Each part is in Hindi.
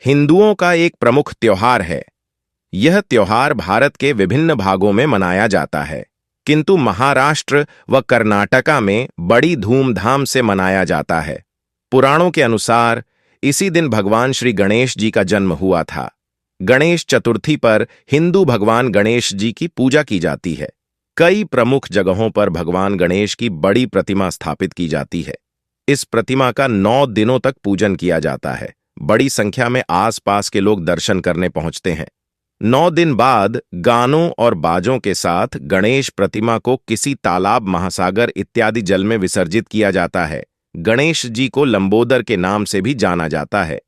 हिंदुओं का एक प्रमुख त्योहार है। यह त्योहार भारत के विभिन्न भागों में मनाया जाता है, किंतु महाराष्ट्र व कर्नाटका में बड़ी धूमधाम से मनाया जाता है। पुराणों के अनुसार इसी दिन भगवान श्री गणेश जी का जन्म हुआ था। गणेश चतुर्थी पर हिंदू भगवान गणेश जी की पूजा की जाती है। कई प्रमुख जगहों पर भगवान गणेश की बड़ी प्रतिमा स्थापित की जाती है। इस प्रतिमा का 9 दिनों तक पूजन किया जाता है। बड़ी संख्या में आसपास के लोग दर्शन करने पहुंचते हैं। 9 दिन बाद गानों और बाजों के साथ गणेश प्रतिमा को किसी तालाब, महासागर इत्यादि जल में विसर्जित किया जाता है। गणेश जी को लंबोदर के नाम से भी जाना जाता है।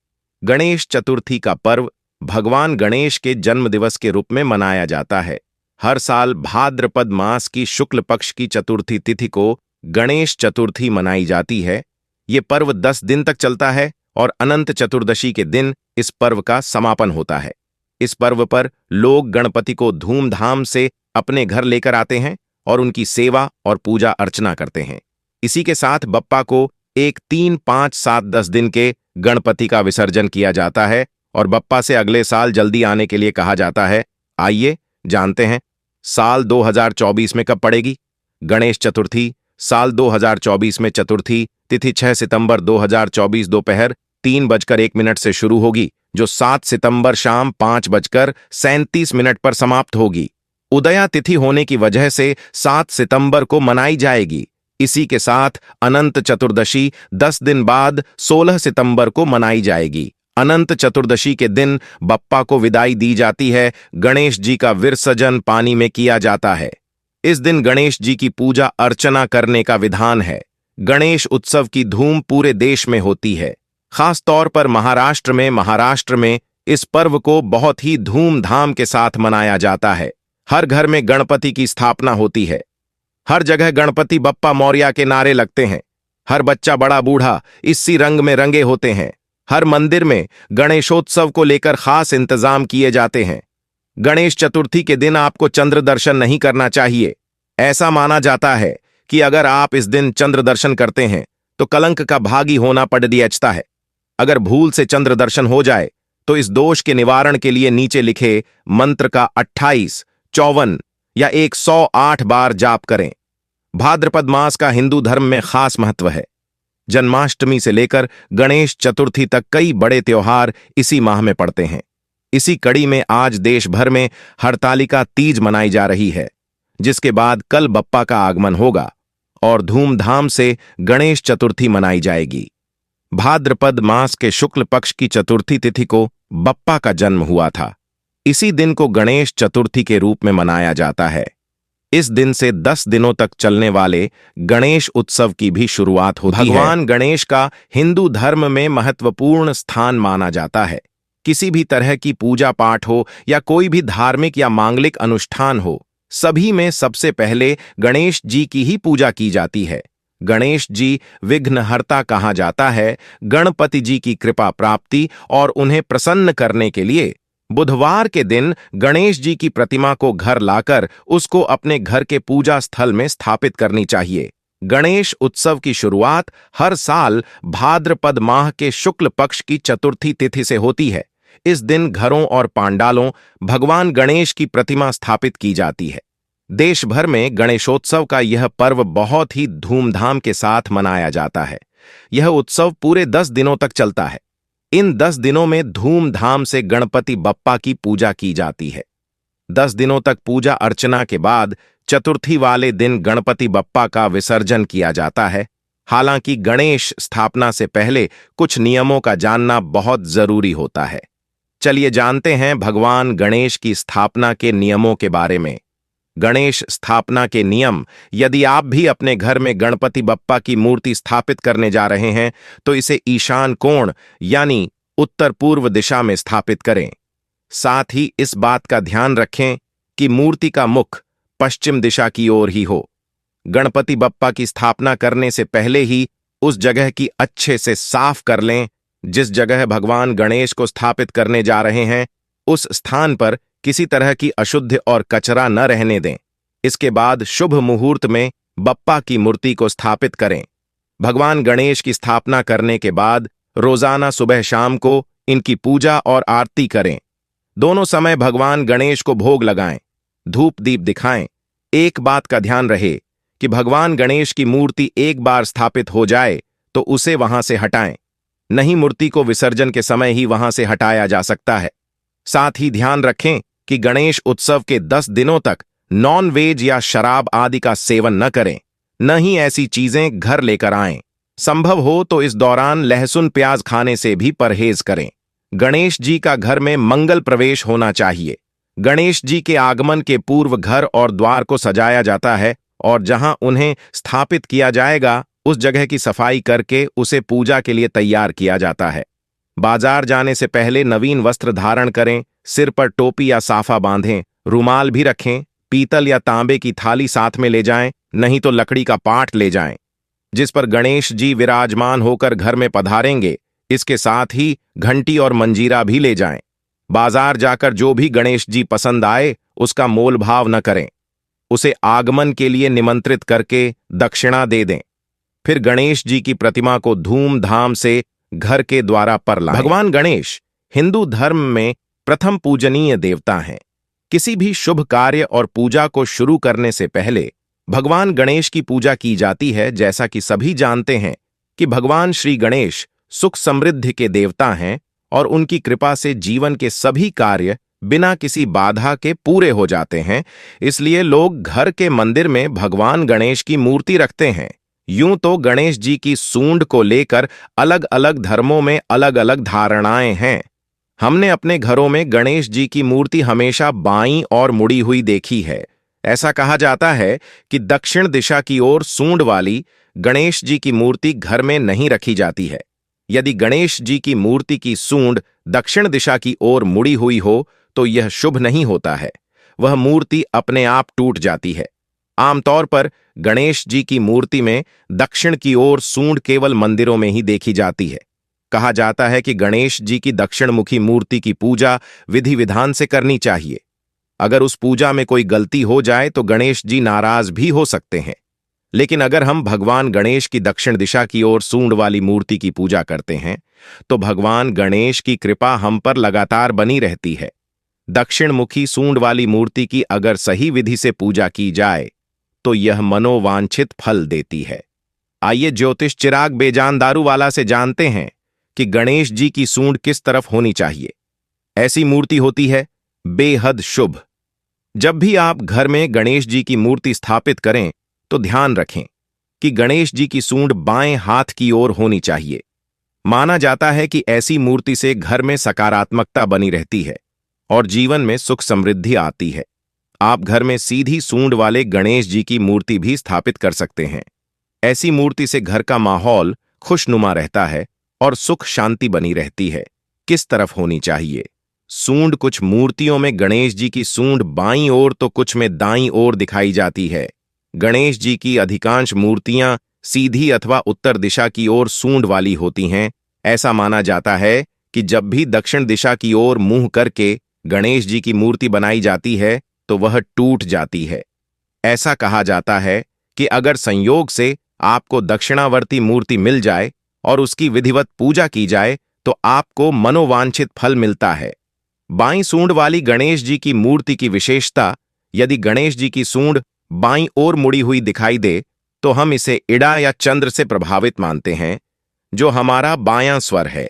गणेश चतुर्थी का पर्व भगवान गणेश के जन्म दिवस के रूप में मनाया जाता है। हर साल भाद्रपद मास की शुक्ल पक्ष की चतुर्थी तिथि को गणेश चतुर्थी मनाई जाती है। ये पर्व 10 दिन तक चलता है और अनंत चतुर्दशी के दिन इस पर्व का समापन होता है। इस पर्व पर लोग गणपति को धूमधाम से अपने घर लेकर आते हैं और उनकी सेवा और पूजा अर्चना करते हैं। इसी के साथ बप्पा को 1, 3, 5, 7, 10 दिन के गणपति का विसर्जन किया जाता है और बप्पा से अगले साल जल्दी आने के लिए कहा जाता है। आइए जानते हैं, साल 2024 में कब पड़ेगी गणेश चतुर्थी। साल 2024 में चतुर्थी तिथि 6 सितंबर 2024 दोपहर 3:01 से शुरू होगी, जो 7 सितंबर शाम 5:37 पर समाप्त होगी। उदया तिथि होने की वजह से 7 सितंबर को मनाई जाएगी। इसी के साथ अनंत चतुर्दशी 10 दिन बाद 16 सितंबर को मनाई जाएगी। अनंत चतुर्दशी के दिन बप्पा को विदाई दी जाती है। गणेश जी का विसर्जन पानी में किया जाता है। इस दिन गणेश जी की पूजा अर्चना करने का विधान है। गणेश उत्सव की धूम पूरे देश में होती है। खास तौर पर महाराष्ट्र में इस पर्व को बहुत ही धूमधाम के साथ मनाया जाता है। हर घर में गणपति की स्थापना होती है। हर जगह गणपति बप्पा मौर्या के नारे लगते हैं। हर बच्चा बड़ा बूढ़ा इसी रंग में रंगे होते हैं। हर मंदिर में गणेशोत्सव को लेकर खास इंतजाम किए जाते हैं। गणेश चतुर्थी के दिन आपको चंद्र दर्शन नहीं करना चाहिए। ऐसा माना जाता है कि अगर आप इस दिन चंद्र दर्शन करते हैं तो कलंक का भागी होना पड़ दियचता है। अगर भूल से चंद्र दर्शन हो जाए तो इस दोष के निवारण के लिए नीचे लिखे मंत्र का 28, 54 या 108 बार जाप करें। भाद्रपद मास का हिंदू धर्म में खास महत्व है। जन्माष्टमी से लेकर गणेश चतुर्थी तक कई बड़े त्योहार इसी माह में पड़ते हैं। इसी कड़ी में आज देश भर में हरतालिका तीज मनाई जा रही है, जिसके बाद कल बप्पा का आगमन होगा और धूमधाम से गणेश चतुर्थी मनाई जाएगी। भाद्रपद मास के शुक्ल पक्ष की चतुर्थी तिथि को बप्पा का जन्म हुआ था। इसी दिन को गणेश चतुर्थी के रूप में मनाया जाता है। इस दिन से 10 दिनों तक चलने वाले गणेश उत्सव की भी शुरुआत होती है। भगवान गणेश का हिंदू धर्म में महत्वपूर्ण स्थान माना जाता है। किसी भी तरह की पूजा पाठ हो या कोई भी धार्मिक या मांगलिक अनुष्ठान हो, सभी में सबसे पहले गणेश जी की ही पूजा की जाती है। गणेश जी विघ्नहर्ता कहा जाता है। गणपति जी की कृपा प्राप्ति और उन्हें प्रसन्न करने के लिए बुधवार के दिन गणेश जी की प्रतिमा को घर लाकर उसको अपने घर के पूजा स्थल में स्थापित करनी चाहिए। गणेश उत्सव की शुरुआत हर साल भाद्रपद माह के शुक्ल पक्ष की चतुर्थी तिथि से होती है। इस दिन घरों और पांडालों भगवान गणेश की प्रतिमा स्थापित की जाती है। देश भर में गणेशोत्सव का यह पर्व बहुत ही धूमधाम के साथ मनाया जाता है। यह उत्सव पूरे 10 दिनों तक चलता है। इन 10 दिनों में धूमधाम से गणपति बप्पा की पूजा की जाती है। 10 दिनों तक पूजा अर्चना के बाद चतुर्थी वाले दिन गणपति बप्पा का विसर्जन किया जाता है। हालांकि गणेश स्थापना से पहले कुछ नियमों का जानना बहुत जरूरी होता है। चलिए जानते हैं भगवान गणेश की स्थापना के नियमों के बारे में। गणेश स्थापना के नियम। यदि आप भी अपने घर में गणपति बप्पा की मूर्ति स्थापित करने जा रहे हैं तो इसे ईशान कोण यानी उत्तर पूर्व दिशा में स्थापित करें। साथ ही इस बात का ध्यान रखें कि मूर्ति का मुख पश्चिम दिशा की ओर ही हो। गणपति बप्पा की स्थापना करने से पहले ही उस जगह की अच्छे से साफ कर लें। जिस जगह भगवान गणेश को स्थापित करने जा रहे हैं उस स्थान पर किसी तरह की अशुद्ध और कचरा न रहने दें। इसके बाद शुभ मुहूर्त में बप्पा की मूर्ति को स्थापित करें। भगवान गणेश की स्थापना करने के बाद रोजाना सुबह शाम को इनकी पूजा और आरती करें। दोनों समय भगवान गणेश को भोग लगाएं, धूप दीप दिखाएं। एक बात का ध्यान रहे कि भगवान गणेश की मूर्ति एक बार स्थापित हो जाए तो उसे वहां से हटाएं, नहीं मूर्ति को विसर्जन के समय ही वहां से हटाया जा सकता है। साथ ही ध्यान रखें कि गणेश उत्सव के 10 दिनों तक नॉन वेज या शराब आदि का सेवन न करें, न ही ऐसी चीजें घर लेकर आएं। संभव हो तो इस दौरान लहसुन प्याज खाने से भी परहेज करें। गणेश जी का घर में मंगल प्रवेश होना चाहिए। गणेश जी के आगमन के पूर्व घर और द्वार को सजाया जाता है और जहां उन्हें स्थापित किया जाएगा उस जगह की सफाई करके उसे पूजा के लिए तैयार किया जाता है। बाजार जाने से पहले नवीन वस्त्र धारण करें, सिर पर टोपी या साफा बांधें, रुमाल भी रखें, पीतल या तांबे की थाली साथ में ले जाएं, नहीं तो लकड़ी का पाट ले जाएं, जिस पर गणेश जी विराजमान होकर घर में पधारेंगे। इसके साथ ही घंटी और मंजीरा भी ले जाएं। बाजार जाकर जो भी गणेश जी पसंद आए उसका मोल भाव न करें, उसे आगमन के लिए निमंत्रित करके दक्षिणा दे दें। फिर गणेश जी की प्रतिमा को धूमधाम से घर के द्वारा पर लाएं। भगवान गणेश हिंदू धर्म में प्रथम पूजनीय देवता हैं। किसी भी शुभ कार्य और पूजा को शुरू करने से पहले भगवान गणेश की पूजा की जाती है। जैसा कि सभी जानते हैं कि भगवान श्री गणेश सुख समृद्धि के देवता हैं और उनकी कृपा से जीवन के सभी कार्य बिना किसी बाधा के पूरे हो जाते हैं। इसलिए लोग घर के मंदिर में भगवान गणेश की मूर्ति रखते हैं। यूं तो गणेश जी की सूंड को लेकर अलग अलग धर्मों में अलग अलग धारणाएं हैं। हमने अपने घरों में गणेश जी की मूर्ति हमेशा बाईं और मुड़ी हुई देखी है। ऐसा कहा जाता है कि दक्षिण दिशा की ओर सूंड वाली गणेश जी की मूर्ति घर में नहीं रखी जाती है। यदि गणेश जी की मूर्ति की सूंड दक्षिण दिशा की ओर मुड़ी हुई हो तो यह शुभ नहीं होता है, वह मूर्ति अपने आप टूट जाती है। आमतौर पर गणेश जी की मूर्ति में दक्षिण की ओर सूंड केवल मंदिरों में ही देखी जाती है। कहा जाता है कि गणेश जी की दक्षिणमुखी मूर्ति की पूजा विधि विधान से करनी चाहिए। अगर उस पूजा में कोई गलती हो जाए तो गणेश जी नाराज भी हो सकते हैं। लेकिन अगर हम भगवान गणेश की दक्षिण दिशा की ओर सूंड वाली मूर्ति की पूजा करते हैं तो भगवान गणेश की कृपा हम पर लगातार बनी रहती है। दक्षिणमुखी सूंड वाली मूर्ति की अगर सही विधि से पूजा की जाए तो यह मनोवांछित फल देती है। आइए ज्योतिष चिराग बेजान दारूवाला से जानते हैं कि गणेश जी की सूंड किस तरफ होनी चाहिए। ऐसी मूर्ति होती है बेहद शुभ। जब भी आप घर में गणेश जी की मूर्ति स्थापित करें तो ध्यान रखें कि गणेश जी की सूंड बाएं हाथ की ओर होनी चाहिए। माना जाता है कि ऐसी मूर्ति से घर में सकारात्मकता बनी रहती है और जीवन में सुख समृद्धि आती है। आप घर में सीधी सूंड वाले गणेश जी की मूर्ति भी स्थापित कर सकते हैं। ऐसी मूर्ति से घर का माहौल खुशनुमा रहता है और सुख शांति बनी रहती है। किस तरफ होनी चाहिए सूंड? कुछ मूर्तियों में गणेश जी की सूंड बाईं ओर तो कुछ में दाईं ओर दिखाई जाती है। गणेश जी की अधिकांश मूर्तियां सीधी अथवा उत्तर दिशा की ओर सूंड वाली होती हैं। ऐसा माना जाता है कि जब भी दक्षिण दिशा की ओर मुंह करके गणेश जी की मूर्ति बनाई जाती है तो वह टूट जाती है। ऐसा कहा जाता है कि अगर संयोग से आपको दक्षिणावर्ती मूर्ति मिल जाए और उसकी विधिवत पूजा की जाए तो आपको मनोवांछित फल मिलता है। बाईं सूंड वाली गणेश जी की मूर्ति की विशेषता: यदि गणेश जी की सूंड बाईं ओर मुड़ी हुई दिखाई दे तो हम इसे इड़ा या चंद्र से प्रभावित मानते हैं, जो हमारा बायां स्वर है।